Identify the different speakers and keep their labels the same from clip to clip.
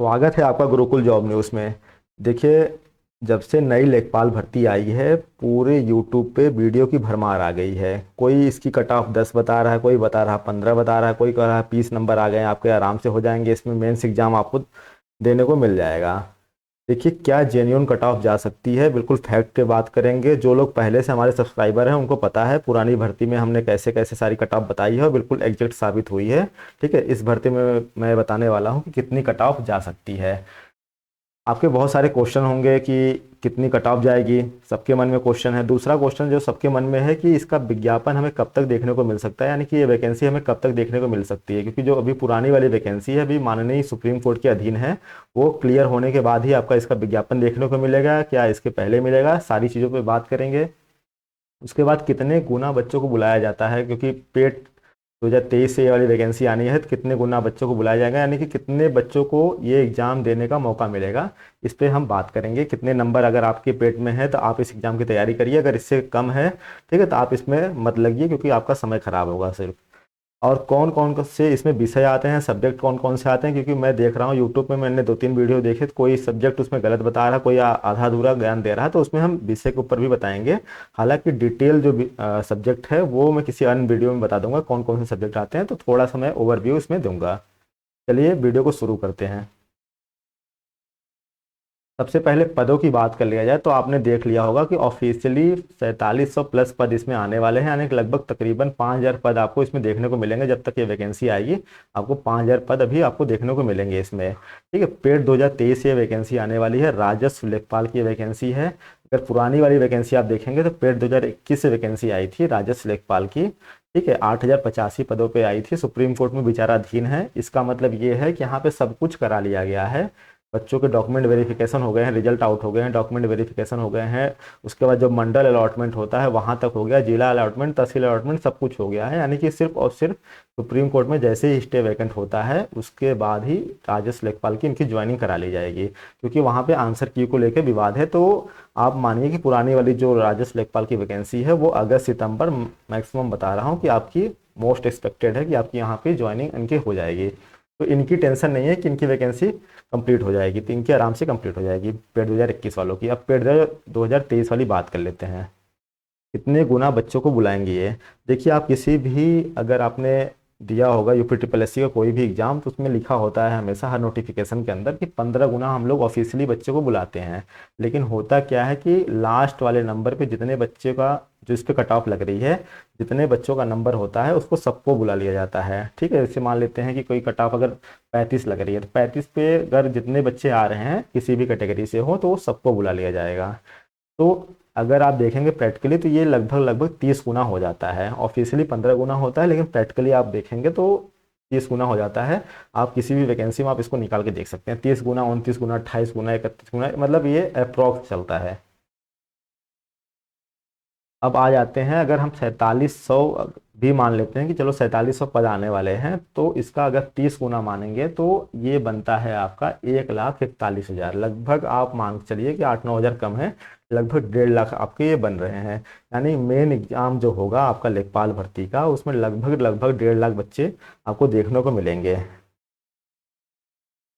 Speaker 1: स्वागत है आपका गुरुकुल जॉब न्यूज़ में। देखिए, जब से नई लेखपाल भर्ती आई है पूरे यूट्यूब पे वीडियो की भरमार आ गई है। कोई इसकी कट ऑफ 10 बता रहा है, कोई बता रहा 15 बता रहा है, कोई कह रहा 20 नंबर आ गए आपके आराम से हो जाएंगे, इसमें मेंस एग्जाम आपको देने को मिल जाएगा। देखिए क्या जेन्युइन कट ऑफ जा सकती है, बिल्कुल फैक्ट पे बात करेंगे। जो लोग पहले से हमारे सब्सक्राइबर हैं उनको पता है पुरानी भर्ती में हमने कैसे कैसे सारी कट ऑफ बताई है और बिल्कुल एग्जैक्ट साबित हुई है। ठीक है, इस भर्ती में मैं बताने वाला हूँ कि कितनी कट ऑफ जा सकती है। आपके बहुत सारे क्वेश्चन होंगे कि कितनी कट ऑफ जाएगी, सबके मन में क्वेश्चन है। दूसरा क्वेश्चन जो सबके मन में है कि इसका विज्ञापन हमें कब तक देखने को मिल सकता है, यानी कि ये वैकेंसी हमें कब तक देखने को मिल सकती है। क्योंकि जो अभी पुरानी वाली वैकेंसी है, अभी माननीय सुप्रीम कोर्ट के अधीन है, वो क्लियर होने के बाद ही आपका इसका विज्ञापन देखने को मिलेगा, क्या इसके पहले मिलेगा, सारी चीज़ों पर बात करेंगे। उसके बाद कितने गुना बच्चों को बुलाया जाता है, क्योंकि पेट 2023 से ये वाली वैकेंसी आनी है, तो कितने गुना बच्चों को बुलाया जाएगा, यानी कि कितने बच्चों को ये एग्ज़ाम देने का मौका मिलेगा, इस पे हम बात करेंगे। कितने नंबर अगर आपके पेट में है तो आप इस एग्ज़ाम की तैयारी करिए, अगर इससे कम है ठीक है तो आप इसमें मत लगिए, क्योंकि आपका समय खराब होगा सिर्फ। और कौन कौन से इसमें विषय आते हैं, सब्जेक्ट कौन कौन से आते हैं, क्योंकि मैं देख रहा हूँ यूट्यूब पे मैंने 2-3 वीडियो देखे तो कोई सब्जेक्ट उसमें गलत बता रहा है, कोई आधा अधूरा ज्ञान दे रहा है, तो उसमें हम विषय के ऊपर भी बताएंगे। हालांकि डिटेल जो सब्जेक्ट है वो मैं किसी अन्य वीडियो में बता दूंगा कौन कौन से सब्जेक्ट आते हैं, तो थोड़ा सा मैं ओवरव्यू इसमें दूंगा। चलिए वीडियो को शुरू करते हैं। सबसे पहले पदों की बात कर लिया जाए तो आपने देख लिया होगा कि ऑफिशियली 4700 प्लस पद इसमें आने वाले हैं, यानी कि लगभग तकरीबन 5000 पद आपको इसमें देखने को मिलेंगे। जब तक ये वैकेंसी आएगी आपको 5000 पद अभी आपको देखने को मिलेंगे इसमें। ठीक है, पेड 2023 ये वैकेंसी आने वाली है, राजस्व लेखपाल की वैकेंसी है। अगर पुरानी वाली वैकेंसी आप देखेंगे तो पेड 2021 से वैकेंसी आई थी राजस्व लेखपाल की। ठीक है, 8085 पदों पे आई थी, सुप्रीम कोर्ट में विचाराधीन है। इसका मतलब ये है कि यहाँ पे सब कुछ करा लिया गया है। बच्चों के डॉक्यूमेंट वेरिफिकेशन हो गए हैं, रिजल्ट आउट हो गए हैं, डॉक्यूमेंट वेरिफिकेशन हो गए हैं। उसके बाद जो मंडल अलॉटमेंट होता है वहाँ तक हो गया, जिला अलॉटमेंट, तहसील अलॉटमेंट सब कुछ हो गया है। यानी कि सिर्फ और सिर्फ सुप्रीम कोर्ट में जैसे ही स्टे वैकेंट होता है उसके बाद ही राजस्व लेखपाल की इनकी ज्वाइनिंग करा ली जाएगी, क्योंकि वहाँ पे आंसर की को लेकर विवाद है। तो आप मानिए कि पुरानी वाली जो राजस्व लेखपाल की वैकेंसी है वो अगस्त सितंबर मैक्सिमम बता रहा हूँ कि आपकी मोस्ट एक्सपेक्टेड है कि आपकी यहाँ पे ज्वाइनिंग इनकी हो जाएगी। तो इनकी टेंशन नहीं है कि इनकी वैकेंसी कंप्लीट हो जाएगी, तो इनकी आराम से कंप्लीट हो जाएगी पेड 2021 वालों की। अब पेड 2023 वाली बात कर लेते हैं, कितने गुना बच्चों को बुलाएंगे ये। देखिए, आप किसी भी अगर आपने दिया होगा यूपी ट्रिपल एस सी का कोई भी एग्जाम, तो उसमें लिखा होता है हमेशा हर नोटिफिकेशन के अंदर कि 15 गुना हम लोग ऑफिशियली बच्चे को बुलाते हैं। लेकिन होता क्या है कि लास्ट वाले नंबर पे जितने बच्चे का जो इस पे कट ऑफ लग रही है, जितने बच्चों का नंबर होता है उसको सबको बुला लिया जाता है। ठीक है, जैसे मान लेते हैं कि कोई कट ऑफ अगर 35 लग रही है, तो 35 पे अगर जितने बच्चे आ रहे हैं किसी भी कैटेगरी से हो तो वो सबको बुला लिया जाएगा। तो अगर आप देखेंगे प्रैक्टिकली तो ये लगभग लगभग 30 गुना हो जाता है। ऑफिशियली 15 गुना होता है, लेकिन प्रैक्टिकली आप देखेंगे तो 30 गुना हो जाता है। आप किसी भी वैकेंसी में आप इसको निकाल के देख सकते हैं, 30 गुना, 29 गुना, 28 गुना, 31 गुना, मतलब ये अप्रॉक्स चलता है। अब आ जाते हैं, अगर हम 4700 भी मान लेते हैं कि चलो 4700 पद आने वाले हैं, तो इसका अगर 30 गुना मानेंगे तो ये बनता है आपका 1,41,000। लगभग आप मान के चलिए कि 8-9 हज़ार कम है, लगभग 1.5 लाख आपके ये बन रहे हैं। यानी मेन एग्जाम जो होगा आपका लेखपाल भर्ती का, उसमें लगभग लगभग 1.5 लाख बच्चे आपको देखने को मिलेंगे।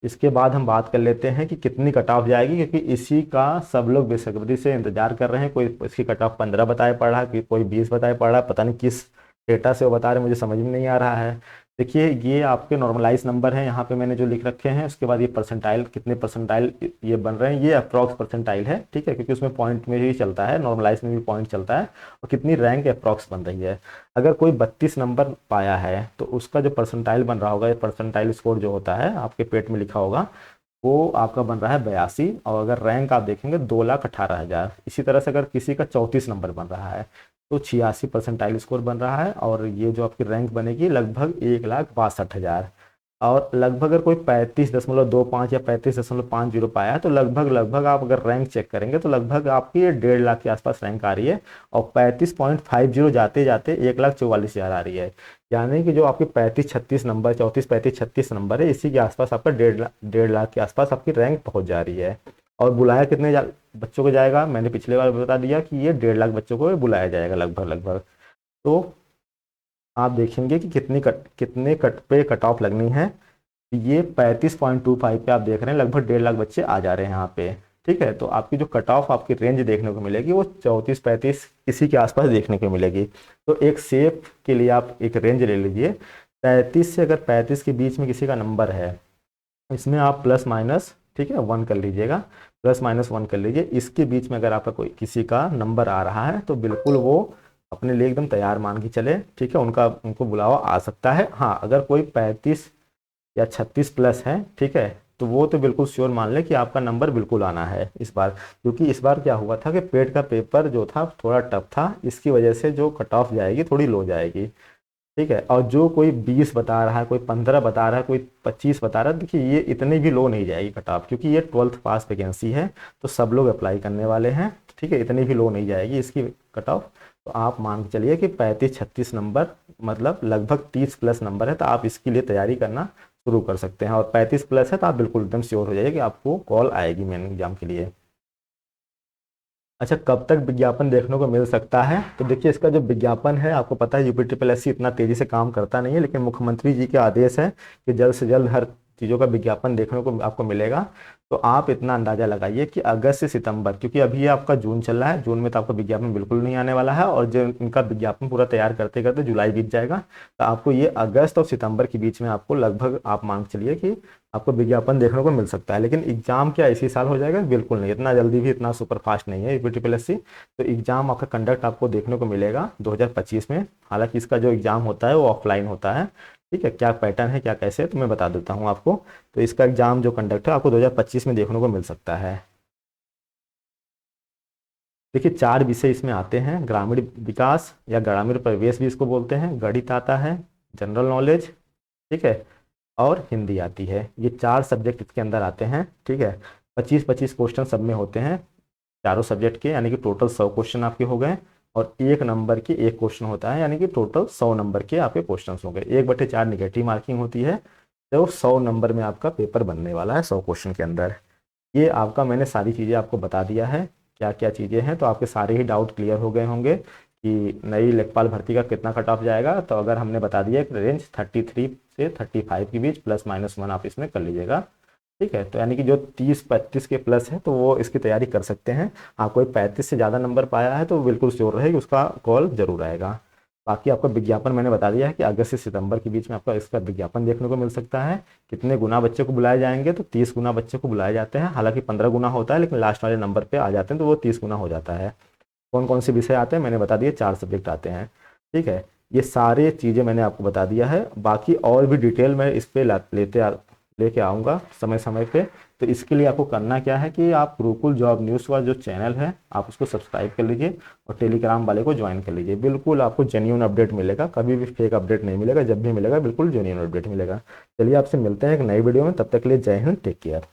Speaker 1: इसके बाद हम बात कर लेते हैं कि कितनी कट ऑफ जाएगी, क्योंकि इसी का सब लोग बेसब्री से इंतजार कर रहे हैं। कोई इसकी कट ऑफ 15 बताए पड़ रहा है, कि कोई 20 बताए पड़ रहा है, पता नहीं किस डेटा से वो बता रहे हैं, मुझे समझ में नहीं आ रहा है। देखिए, ये आपके नॉर्मलाइज नंबर हैं, यहाँ पे मैंने जो लिख रखे हैं। उसके बाद ये परसेंटाइल, कितने परसेंटाइल ये बन रहे हैं, ये अप्रॉक्स परसेंटाइल है। ठीक है, क्योंकि उसमें पॉइंट में भी चलता है, नॉर्मलाइज में भी पॉइंट चलता है, और कितनी रैंक अप्रॉक्स बन रही है। अगर कोई 32 नंबर पाया है तो उसका जो परसेंटाइल बन रहा होगा, ये परसेंटाइल स्कोर जो होता है आपके पेट में लिखा होगा, वो आपका बन रहा है 82। और अगर रैंक आप देखेंगे 2,18,000। इसी तरह से अगर किसी का 34 नंबर बन रहा है तो 86 परसेंटाइल स्कोर बन रहा है, और ये जो आपकी रैंक बनेगी लगभग 1,62,000। और लगभग अगर कोई 35.25 या 35.50 पाया है तो लगभग लगभग आप अगर रैंक चेक करेंगे तो लगभग आपकी ये 1.5 लाख के आसपास रैंक आ रही है। और 35.50 जाते जाते 1,44,000 आ रही है। यानी कि जो आपके 35-36 नंबर, 34-35-36 नंबर है, इसी के आसपास आपका 1.5 लाख के आसपास आपकी रैंक पहुंच जा रही है। और बुलाया कितने बच्चों को जाएगा, मैंने पिछले बार बता दिया कि ये 1.5 लाख बच्चों को बुलाया जाएगा लगभग लगभग। तो आप देखेंगे कि कितने कट पे कट ऑफ लगनी है। ये 35.25 पे आप देख रहे हैं, लगभग 1.5 लाख बच्चे आ जा रहे हैं यहाँ पे। ठीक है, तो आपकी जो कट ऑफ आपकी रेंज देखने को मिलेगी वो 34-35 इसी के आसपास देखने को मिलेगी। तो एक सेफ के लिए आप एक रेंज ले लीजिए 35 से, अगर 35 के बीच में किसी का नंबर है, इसमें आप प्लस माइनस, ठीक है, 1 कर लीजिएगा, प्लस माइनस 1 कर लीजिए। इसके बीच में अगर आपका कोई किसी का नंबर आ रहा है तो बिल्कुल वो अपने लिए एकदम तैयार मान के चले, ठीक है, उनको बुलावा आ सकता है। हाँ, अगर कोई 35 या 36 प्लस है, ठीक है, तो वो तो बिल्कुल श्योर मान ले कि आपका नंबर बिल्कुल आना है इस बार। क्योंकि इस बार क्या हुआ था कि पेट का पेपर जो था थोड़ा टफ था, इसकी वजह से जो कट ऑफ जाएगी थोड़ी लो जाएगी। ठीक है, और जो कोई 20 बता रहा है, कोई 15 बता रहा है, कोई 25 बता रहा है, देखिए ये इतनी भी लो नहीं जाएगी कट ऑफ, क्योंकि ये 12th पास वैकेंसी है तो सब लोग अप्लाई करने वाले हैं। ठीक है, इतनी भी लो नहीं जाएगी इसकी कट ऑफ। तो आप मान के चलिए कि 35-36 नंबर, मतलब लगभग 30 प्लस नंबर है, तो आप इसके लिए तैयारी करना शुरू कर सकते हैं। और 35 प्लस है तो आप बिल्कुल एकदम श्योर हो जाइए कि आपको कॉल आएगी मेन एग्जाम के लिए। अच्छा, कब तक विज्ञापन देखने को मिल सकता है? तो देखिए, इसका जो विज्ञापन है, आपको पता है यूपी इतना तेजी से काम करता नहीं है, लेकिन मुख्यमंत्री जी के आदेश है कि जल्द से जल्द हर चीज़ों का विज्ञापन देखने को आपको मिलेगा। तो आप इतना अंदाजा लगाइए कि अगस्त से सितंबर, क्योंकि अभी ये आपका जून चल रहा है, जून में तो आपका विज्ञापन बिल्कुल नहीं आने वाला है, और जो इनका विज्ञापन पूरा तैयार करते करते जुलाई बीत जाएगा। तो आपको ये अगस्त और सितंबर के बीच में आपको लगभग आप मान के चलिए कि आपको विज्ञापन देखने को मिल सकता है। लेकिन एग्जाम क्या इसी साल हो जाएगा? बिल्कुल नहीं, इतना जल्दी भी इतना सुपर फास्ट नहीं है यूपीटीपीएससी। तो एग्जाम आपका कंडक्ट आपको देखने को मिलेगा 2025 में। हालांकि इसका जो एग्जाम होता है वो ऑफलाइन होता है। ठीक है, क्या पैटर्न है क्या कैसे है तो मैं बता देता हूँ आपको। तो इसका एग्जाम जो कंडक्ट है आपको 2025 में देखने को मिल सकता है। देखिए, 4 विषय इसमें आते हैं, ग्रामीण विकास या ग्रामीण परिवेश भी इसको बोलते हैं, गणित आता है, जनरल नॉलेज, ठीक है, और हिंदी आती है। ये 4 सब्जेक्ट इसके अंदर आते हैं। ठीक है, 25-25 क्वेश्चन सब में होते हैं चारों सब्जेक्ट के, यानी कि टोटल 100 क्वेश्चन आपके हो गए। और 1 नंबर की 1 क्वेश्चन होता है, यानी कि टोटल 100 नंबर के आपके क्वेश्चन हो गए। 1/4 निगेटिव मार्किंग होती है, तो 100 नंबर में आपका पेपर बनने वाला है 100 क्वेश्चन के अंदर। ये आपका मैंने सारी चीज़ें आपको बता दिया है क्या क्या चीज़ें हैं, तो आपके सारे ही डाउट क्लियर हो गए होंगे कि नई लेखपाल भर्ती का कितना कट ऑफ जाएगा। तो अगर हमने बता दिया कि रेंज 33 से 35 के बीच, प्लस माइनस 1 आप इसमें कर लीजिएगा। ठीक है, तो यानी कि जो 30-35 के प्लस है तो वो इसकी तैयारी कर सकते हैं। हाँ, कोई 35 से ज़्यादा नंबर पाया है तो बिल्कुल श्योर रहे कि उसका कॉल जरूर आएगा। बाकी आपका विज्ञापन मैंने बता दिया है कि अगस्त से सितंबर के बीच में आपका इसका विज्ञापन देखने को मिल सकता है। कितने गुना बच्चे को बुलाए जाएंगे? तो 30 गुना बच्चे को बुलाए जाते हैं। हालांकि 15 गुना होता है, लेकिन लास्ट वाले नंबर पे आ जाते हैं तो वो 30 गुना हो जाता है। कौन कौन से विषय आते हैं मैंने बता दिए, 4 सब्जेक्ट आते हैं। ठीक है, ये सारी चीज़ें मैंने आपको बता दिया है। बाकी और भी डिटेल मैं इस पर लेके आऊँगा समय समय पे। तो इसके लिए आपको करना क्या है कि आप गुरुकुल जॉब न्यूज़ का जो चैनल है आप उसको सब्सक्राइब कर लीजिए और टेलीग्राम वाले को ज्वाइन कर लीजिए। बिल्कुल आपको जेन्यून अपडेट मिलेगा, कभी भी फेक अपडेट नहीं मिलेगा, जब भी मिलेगा बिल्कुल जेन्यून अपडेट मिलेगा। चलिए, आपसे मिलते हैं एक नई वीडियो में, तब तक के लिए जय हिंद, टेक केयर।